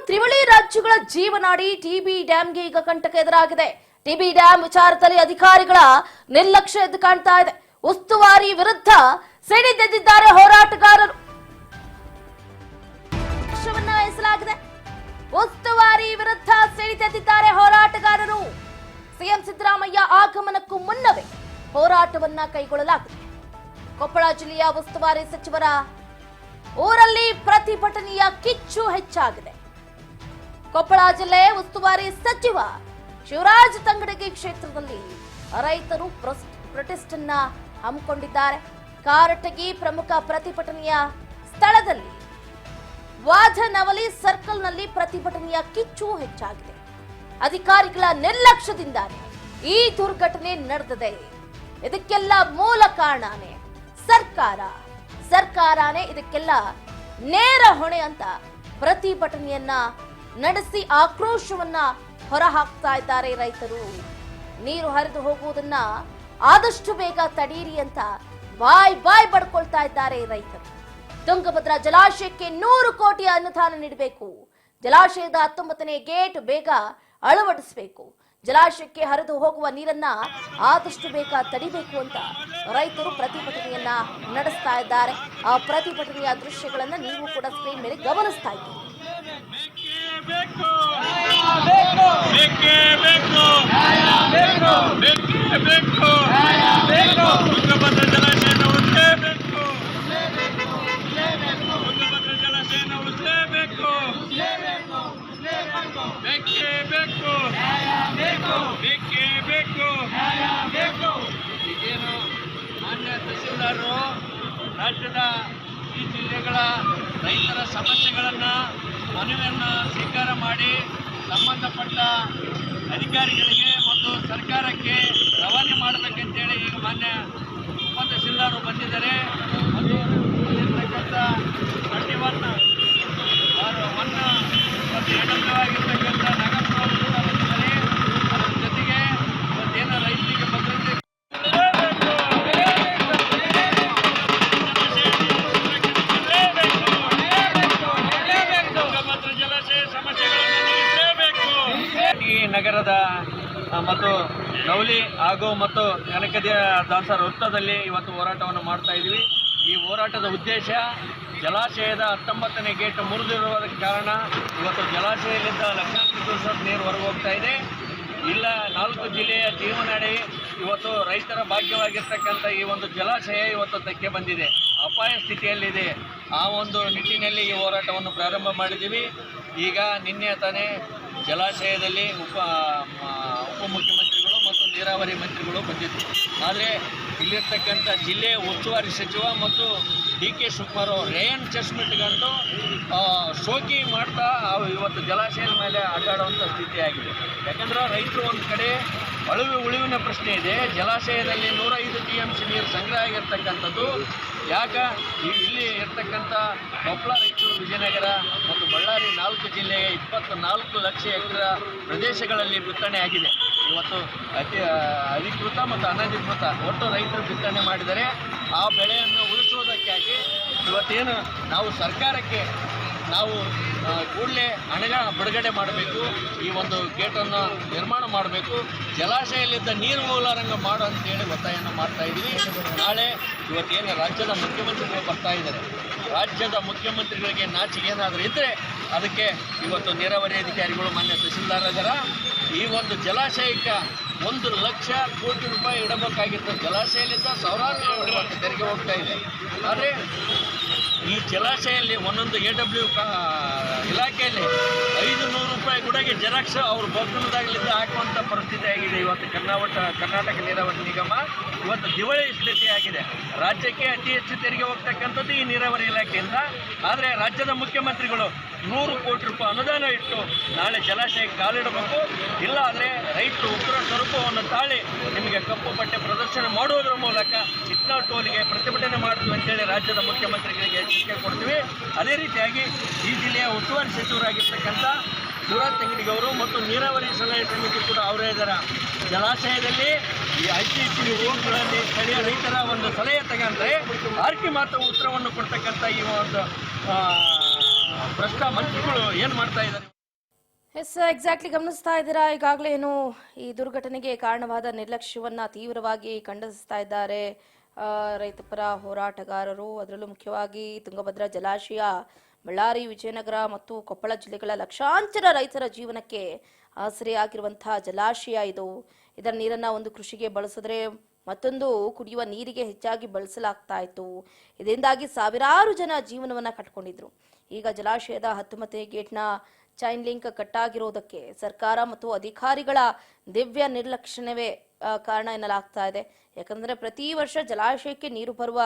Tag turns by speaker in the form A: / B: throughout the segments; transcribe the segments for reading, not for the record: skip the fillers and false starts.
A: ತ್ರಿವಳಿ ರಾಜ್ಯಗಳ ಜೀವನಾಡಿ ಟಿಬಿ ಡ್ಯಾಂಗೆ ಈಗ ಕಂಟಕ ಎದುರಾಗಿದೆ. ಟಿಬಿ ಡ್ಯಾಂ ವಿಚಾರದಲ್ಲಿ ಅಧಿಕಾರಿಗಳ ನಿರ್ಲಕ್ಷ್ಯ ಎದ್ದು ಕಾಣ್ತಾ ಇದೆ. ಉಸ್ತುವಾರಿ ವಿರುದ್ಧ ಸಿಡಿದೆದ್ದಿದ್ದಾರೆ ಹೋರಾಟಗಾರರು. ಉಸ್ತುವಾರಿ ವಿರುದ್ಧ ಸಿಡಿದೆದ್ದಿದ್ದಾರೆ ಹೋರಾಟಗಾರರು. ಸಿಎಂ ಸಿದ್ದರಾಮಯ್ಯ ಆಗಮನಕ್ಕೂ ಮುನ್ನವೇ ಹೋರಾಟವನ್ನ ಕೈಗೊಳ್ಳಲಾಗಿದೆ. ಕೊಪ್ಪಳ ಜಿಲ್ಲೆಯ ಉಸ್ತುವಾರಿ ಸಚಿವರ ಊರಲ್ಲಿ ಪ್ರತಿಭಟನೆಯ ಕಿಚ್ಚು ಹೆಚ್ಚಾಗಿದೆ. ಕೊಪ್ಪಳ ಜಿಲ್ಲೆ ಉಸ್ತುವಾರಿ ಸಚಿವ ಶಿವರಾಜ್ ತಂಗಡಗಿ ಕ್ಷೇತ್ರದಲ್ಲಿ ರೈತರು ಪ್ರೊಟೆಸ್ಟ್ ಅನ್ನ ಹಮ್ಮಿಕೊಂಡಿದ್ದಾರೆ. ಕಾರಟಗಿ ಪ್ರಮುಖ ಪ್ರತಿಭಟನೆಯ ಸ್ಥಳದಲ್ಲಿ ವಾಧನವಲಿ ಸರ್ಕಲ್ನಲ್ಲಿ ಪ್ರತಿಭಟನೆಯ ಕಿಚ್ಚು ಹೆಚ್ಚಾಗಿದೆ. ಅಧಿಕಾರಿಗಳ ನಿರ್ಲಕ್ಷ್ಯದಿಂದಾಗಿ ಈ ದುರ್ಘಟನೆ ನಡೆದಿದೆ. ಇದಕ್ಕೆಲ್ಲ ಮೂಲ ಕಾರಣನೇ ಸರ್ಕಾರನೇ ಇದಕ್ಕೆಲ್ಲ ನೇರ ಹೊಣೆ ಅಂತ ಪ್ರತಿಭಟನೆಯನ್ನ ನಡೆಸಿ ಆಕ್ರೋಶವನ್ನ ಹೊರಹಾಕ್ತಾ ಇದ್ದಾರೆ ರೈತರು. ನೀರು ಹರಿದು ಹೋಗುವುದನ್ನ ಆದಷ್ಟು ಬೇಗ ತಡೀರಿ ಅಂತ ಬಾಯ್ ಬಡ್ಕೊಳ್ತಾ ಇದ್ದಾರೆ ರೈತರು. ತುಂಗಭದ್ರಾ ಜಲಾಶಯಕ್ಕೆ 100 ಕೋಟಿ ಅನುದಾನ ನೀಡಬೇಕು. ಜಲಾಶಯದ 19ನೇ ಗೇಟ್ ಬೇಗ ಅಳವಡಿಸಬೇಕು. ಜಲಾಶಯಕ್ಕೆ ಹರಿದು ಹೋಗುವ ನೀರನ್ನ ಆದಷ್ಟು ಬೇಗ ತಡಿಬೇಕು ಅಂತ ರೈತರು ಪ್ರತಿಭಟನೆಯನ್ನ ನಡೆಸ್ತಾ ಇದ್ದಾರೆ. ಆ ಪ್ರತಿಭಟನೆಯ ದೃಶ್ಯಗಳನ್ನ ನೀವು ಕೂಡ ಸ್ಕ್ರೀನ್ ಮೇಲೆ ಗಮನಿಸ್ತಾ ಇದ್ದೀರಿ.
B: ಈಗೇನು ಮಾನ್ಯ ತಹಸೀಲ್ದಾರರು ರಾಜ್ಯದ ಈ ಜಿಲ್ಲೆಗಳ ರೈತರ ಸಮಸ್ಯೆಗಳನ್ನು ಮನವಿಯನ್ನು ಸ್ವೀಕಾರ ಮಾಡಿ ಸಂಬಂಧಪಟ್ಟ ಅಧಿಕಾರಿಗಳಿಗೆ ಮತ್ತು ಸರ್ಕಾರಕ್ಕೆ ರವಾನೆ ಮಾಡಬೇಕಂತೇಳಿ ಈಗ ಮಾನ್ಯ ಉಪ ತಹಸೀಲ್ದಾರರು ಬಂದಿದ್ದಾರೆ. ಮತ್ತು ಬಂದಿರತಕ್ಕಂಥ 21 ಮತ್ತು ಎಡವಾಗಿರ್ತಕ್ಕಂಥ ನಾಗಪ್ಪನವರು ಕೂಡ ಬಂದಿದ್ದಾರೆ. ಅದರ ಜೊತೆಗೆ ಇವತ್ತೇನು ರೈತರಿಗೆ ಭದ್ರತೆ ತುಂಗಭದ್ರಾ ಜಲಾಶಯ ಸಮಸ್ಯೆಗಳನ್ನು ನೀಗಿಸಲೇಬೇಕು. ನಗರದ ಮತ್ತು ನವಲಿ ಹಾಗೂ ಮತ್ತು ಕನಕದಾಸರ ವೃತ್ತದಲ್ಲಿ ಇವತ್ತು ಹೋರಾಟವನ್ನು ಮಾಡ್ತಾ ಇದ್ದೀವಿ. ಈ ಹೋರಾಟದ ಉದ್ದೇಶ ಜಲಾಶಯದ 19ನೇ ಗೇಟ್ ಮುರಿದಿರುವುದಕ್ಕೆ ಕಾರಣ ಇವತ್ತು ಜಲಾಶಯದಿಂದ ಲಕ್ಷಾಂತರ ಕ್ಯೂಸೆಕ್ ನೀರು ಹೊರಗೆ ಹೋಗ್ತಾ ಇದೆ. ಇಲ್ಲ 4 ಜಿಲ್ಲೆಯ ಜೀವನಾಡಿ ಇವತ್ತು ರೈತರ ಭಾಗ್ಯವಾಗಿರ್ತಕ್ಕಂಥ ಈ ಒಂದು ಜಲಾಶಯ ಇವತ್ತು ಧಕ್ಕೆ ಬಂದಿದೆ, ಅಪಾಯ ಸ್ಥಿತಿಯಲ್ಲಿದೆ. ಆ ಒಂದು ನಿಟ್ಟಿನಲ್ಲಿ ಈ ಹೋರಾಟವನ್ನು ಪ್ರಾರಂಭ ಮಾಡಿದ್ದೀವಿ. ಈಗ ನಿನ್ನೆ ತಾನೇ ಜಲಾಶಯದಲ್ಲಿ ಉಪಮುಖ್ಯಮಂತ್ರಿಗಳು ಮತ್ತು ನೀರಾವರಿ ಮಂತ್ರಿಗಳು ಬಂದಿದ್ದರು. ಆದರೆ ಇಲ್ಲಿರ್ತಕ್ಕಂಥ ಜಿಲ್ಲೆಯ ಉಸ್ತುವಾರಿ ಸಚಿವ ಮತ್ತು ಡಿ.ಕೆ. ಶಿವಕುಮಾರ್ ರೇಯನ್ ಚೆಸ್ಮೆಟ್ಗಂತೂ ಶೋಕಿ ಮಾಡ್ತಾ ಇವತ್ತು ಜಲಾಶಯದ ಮೇಲೆ ಆಟಾಡುವಂಥ ಸ್ಥಿತಿಯಾಗಿದೆ. ಯಾಕಂದರೆ ರೈತರು ಒಂದು ಕಡೆ ಉಳಿವಿನ ಪ್ರಶ್ನೆ ಇದೆ. ಜಲಾಶಯದಲ್ಲಿ 105 TMC ನೀರು ಸಂಗ್ರಹ ಆಗಿರ್ತಕ್ಕಂಥದ್ದು ಇಲ್ಲಿ ಇರ್ತಕ್ಕಂಥ ಕೊಪ್ಪಳ, ರಾಯಚೂರು, ವಿಜಯನಗರ ಮತ್ತು ಬಳ್ಳಾರಿ 4 ಜಿಲ್ಲೆಯ 24 ಲಕ್ಷ ಎಕರೆ ಪ್ರದೇಶಗಳಲ್ಲಿ ಬಿತ್ತನೆ ಆಗಿದೆ. ಇವತ್ತು ಅಧಿಕೃತ ಮತ್ತು ಅನಧಿಕೃತ ಒಟ್ಟು ರೈತರು ಬಿತ್ತನೆ ಮಾಡಿದರೆ ಆ ಬೆಳೆಯನ್ನು ಉಳಿಸುವುದಕ್ಕಾಗಿ ಇವತ್ತೇನು ನಾವು ಸರ್ಕಾರಕ್ಕೆ ಕೂಡಲೇ ಹಣ ಬಿಡುಗಡೆ ಮಾಡಬೇಕು, ಈ ಒಂದು ಗೇಟನ್ನು ನಿರ್ಮಾಣ ಮಾಡಬೇಕು, ಜಲಾಶಯದಲ್ಲಿದ್ದ ನೀರು ಮೂಲರಂಗ ಮಾಡು ಅಂತೇಳಿ ಒತ್ತಾಯವನ್ನು ಮಾಡ್ತಾ ಇದ್ದೀವಿ. ನಾಳೆ ಇವತ್ತೇನು ರಾಜ್ಯದ ಮುಖ್ಯಮಂತ್ರಿಗಳು ಬರ್ತಾ ಇದ್ದಾರೆ, ರಾಜ್ಯದ ಮುಖ್ಯಮಂತ್ರಿಗಳಿಗೆ ನಾಚಿಕೆ ಏನಾದರೂ ಇದ್ದರೆ ಅದಕ್ಕೆ ಇವತ್ತು ನೀರಾವರಿ ಅಧಿಕಾರಿಗಳು ಮಾನ್ಯ ತಹಸೀಲ್ದಾರರ ಈ ಒಂದು ಜಲಾಶಯಕ್ಕೆ 1 ಲಕ್ಷ ಕೋಟಿ ರೂಪಾಯಿ ಇಡಬೇಕಾಗಿತ್ತು. ಜಲಾಶಯದಿಂದ ಸಾವಿರಾರು ತೆರಿಗೆ ಹೋಗ್ತಾ ಇದೆ. ಆದರೆ ಈ ಜಲಾಶಯಲ್ಲಿ ಒಂದೊಂದು AW ಇಲಾಖೆಯಲ್ಲಿ 500 ರೂಪಾಯಿ ಗುಡಗೆ ಜೆರಾಕ್ಸ್ ಅವ್ರ ಬೊಕ್ಕಣದಾಗಲಿಂದ ಹಾಕುವಂಥ ಪರಿಸ್ಥಿತಿ ಆಗಿದೆ. ಇವತ್ತು ಕರ್ನಾಟಕ ನೀರಾವರಿ ನಿಗಮ ಇವತ್ತು ದಿವಾಳಿ ಸ್ಥಿತಿಯಾಗಿದೆ. ರಾಜ್ಯಕ್ಕೆ ಅತಿ ಹೆಚ್ಚು ತೆರಿಗೆ ಹೋಗ್ತಕ್ಕಂಥದ್ದು ಈ ನೀರಾವರಿ ಇಲಾಖೆಯಿಂದ. ಆದರೆ ರಾಜ್ಯದ ಮುಖ್ಯಮಂತ್ರಿಗಳು 100 ಕೋಟಿ ರೂಪಾಯಿ ಅನುದಾನ ಇಟ್ಟು ನಾಳೆ ಜಲಾಶಯಕ್ಕೆ ಕಾಲಿಡಬೇಕು. ಇಲ್ಲ ಆದರೆ ರೈತರು ಉಗ್ರ ಸ್ವರೂಪವನ್ನು ತಾಳಿ ನಿಮಗೆ ಕಪ್ಪು ಬಟ್ಟೆ ಪ್ರದರ್ಶನ ಮಾಡುವುದರ ಮೂಲಕ ಚಿತ್ನಾಳ್ ಟೋಲ್ಗೆ ಪ್ರತಿಭಟನೆ ಮಾಡ್ತೀವಿ ಅಂತೇಳಿ ರಾಜ್ಯದ ಮುಖ್ಯಮಂತ್ರಿಗಳಿಗೆ ಎಚ್ಚರಿಕೆ ಕೊಡ್ತೀವಿ. ಅದೇ ರೀತಿಯಾಗಿ ಈ ಜಿಲ್ಲೆಯ ಉಸ್ತುವಾರಿ ಸಚಿವರಾಗಿರ್ತಕ್ಕಂಥ ಶಿವರಾಜ್ ತಂಗಡಗಿ ಅವರು ಮತ್ತು ನೀರಾವರಿ ಸಲಹೆ ಸಮಿತಿ ಕೂಡ ಅವರೇ ಇದ್ದಾರೆ. ಜಲಾಶಯದಲ್ಲಿ ಈ ICC ಊರುಗಳಲ್ಲಿ ಸ್ಥಳೀಯ ರೈತರ ಒಂದು ಸಲಹೆ ತಗೊಂಡ್ರೆ ಆರ್ಕಿ ಮಾತ್ರ ಉತ್ತರವನ್ನು ಕೊಡ್ತಕ್ಕಂಥ ಈ ಒಂದು ಭ್ರಷ್ಟ ಮಂತ್ರಿಗಳು ಏನು ಮಾಡ್ತಾ ಇದ್ದಾರೆ.
A: ಎಸ್ ಎಕ್ಸಾಕ್ಟ್ಲಿ ಗಮನಿಸ್ತಾ ಇದ್ದೀರಾ. ಈಗಾಗಲೇ ಏನು ಈ ದುರ್ಘಟನೆಗೆ ಕಾರಣವಾದ ನಿರ್ಲಕ್ಷ್ಯವನ್ನ ತೀವ್ರವಾಗಿ ಖಂಡಿಸ್ತಾ ಇದ್ದಾರೆ ರೈತಪರ ಹೋರಾಟಗಾರರು. ಅದರಲ್ಲೂ ಮುಖ್ಯವಾಗಿ ತುಂಗಭದ್ರಾ ಜಲಾಶಯ ಬಳ್ಳಾರಿ, ವಿಜಯನಗರ ಮತ್ತು ಕೊಪ್ಪಳ ಜಿಲ್ಲೆಗಳ ಲಕ್ಷಾಂತರ ರೈತರ ಜೀವನಕ್ಕೆ ಆಸರೆಯಾಗಿರುವಂತಹ ಜಲಾಶಯ ಇದು. ಇದರ ನೀರನ್ನ ಒಂದು ಕೃಷಿಗೆ ಬಳಸಿದ್ರೆ ಮತ್ತೊಂದು ಕುಡಿಯುವ ನೀರಿಗೆ ಹೆಚ್ಚಾಗಿ ಬಳಸಲಾಗ್ತಾ ಇತ್ತು. ಇದರಿಂದಾಗಿ ಸಾವಿರಾರು ಜನ ಜೀವನವನ್ನ ಕಟ್ಕೊಂಡಿದ್ರು. ಈಗ ಜಲಾಶಯದ 19ನೇ ಗೇಟ್ನ ಚೈನ್ ಲಿಂಕ್ ಕಟ್ಟಾಗಿರೋದಕ್ಕೆ ಸರ್ಕಾರ ಮತ್ತು ಅಧಿಕಾರಿಗಳ ದಿವ್ಯ ನಿರ್ಲಕ್ಷ್ಯವೇ ಕಾರಣ ಎನ್ನಲಾಗ್ತಾ ಇದೆ. ಯಾಕಂದ್ರೆ ಪ್ರತಿ ವರ್ಷ ಜಲಾಶಯಕ್ಕೆ ನೀರು ಬರುವ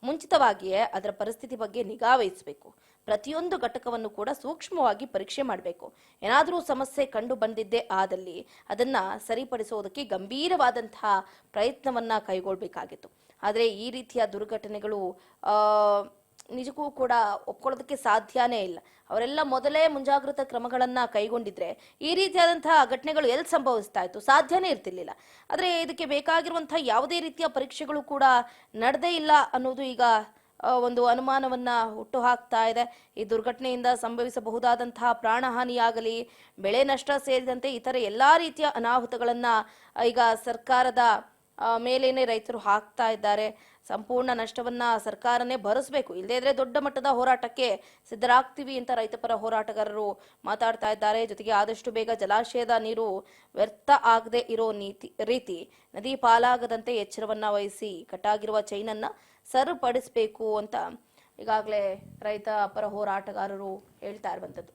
A: ಮುಂಚಿತವಾಗಿಯೇ ಅದರ ಪರಿಸ್ಥಿತಿ ಬಗ್ಗೆ ನಿಗಾ ವಹಿಸಬೇಕು. ಪ್ರತಿಯೊಂದು ಘಟಕವನ್ನು ಕೂಡ ಸೂಕ್ಷ್ಮವಾಗಿ ಪರೀಕ್ಷೆ ಮಾಡಬೇಕು. ಏನಾದರೂ ಸಮಸ್ಯೆ ಕಂಡು ಬಂದಿದ್ದೇ ಆದಲ್ಲಿ ಅದನ್ನ ಸರಿಪಡಿಸೋದಕ್ಕೆ ಗಂಭೀರವಾದಂತಹ ಪ್ರಯತ್ನವನ್ನ ಕೈಗೊಳ್ಳಬೇಕಾಗಿತ್ತು. ಆದರೆ ಈ ರೀತಿಯ ದುರ್ಘಟನೆಗಳು ನಿಜಕ್ಕೂ ಕೂಡ ಒಪ್ಕೊಳ್ಳೋದಕ್ಕೆ ಸಾಧ್ಯನೇ ಇಲ್ಲ. ಅವರೆಲ್ಲ ಮೊದಲೇ ಮುಂಜಾಗ್ರತಾ ಕ್ರಮಗಳನ್ನ ಕೈಗೊಂಡಿದ್ರೆ ಈ ರೀತಿಯಾದಂತಹ ಘಟನೆಗಳು ಎಲ್ಲಿ ಸಂಭವಿಸ್ತಾ ಇತ್ತು? ಸಾಧ್ಯನೇ ಇರ್ತಿರ್ಲಿಲ್ಲ. ಆದರೆ ಇದಕ್ಕೆ ಬೇಕಾಗಿರುವಂತಹ ಯಾವುದೇ ರೀತಿಯ ಪರೀಕ್ಷೆಗಳು ಕೂಡ ನಡೆದೇ ಇಲ್ಲ ಅನ್ನೋದು ಈಗ ಒಂದು ಅನುಮಾನವನ್ನ ಹುಟ್ಟು ಹಾಕ್ತಾ ಇದೆ. ಈ ದುರ್ಘಟನೆಯಿಂದ ಸಂಭವಿಸಬಹುದಾದಂತಹ ಪ್ರಾಣಹಾನಿಯಾಗಲಿ, ಬೆಳೆ ನಷ್ಟ ಸೇರಿದಂತೆ ಇತರ ಎಲ್ಲಾ ರೀತಿಯ ಅನಾಹುತಗಳನ್ನ ಈಗ ಸರ್ಕಾರದ ಮೇಲೇನೆ ರೈತರು ಹಾಕ್ತಾ ಇದ್ದಾರೆ. ಸಂಪೂರ್ಣ ನಷ್ಟವನ್ನ ಸರ್ಕಾರನೇ ಭರಿಸಬೇಕು, ಇಲ್ಲದೇ ಇದ್ರೆ ದೊಡ್ಡ ಮಟ್ಟದ ಹೋರಾಟಕ್ಕೆ ಸಿದ್ಧರಾಗ್ತೀವಿ ಅಂತ ರೈತಪರ ಹೋರಾಟಗಾರರು ಮಾತಾಡ್ತಾ ಇದ್ದಾರೆ. ಜೊತೆಗೆ ಆದಷ್ಟು ಬೇಗ ಜಲಾಶಯದ ನೀರು ವ್ಯರ್ಥ ಆಗದೆ ಇರೋ ರೀತಿ ನದಿ ಪಾಲಾಗದಂತೆ ಎಚ್ಚರವನ್ನ ವಹಿಸಿ ಕಟ್ಟಾಗಿರುವ ಚೈನನ್ನ ಸರಿಪಡಿಸಬೇಕು ಅಂತ ಈಗಾಗಲೇ ರೈತ ಪರ ಹೋರಾಟಗಾರರು ಹೇಳ್ತಾ ಇರುವಂತದ್ದು.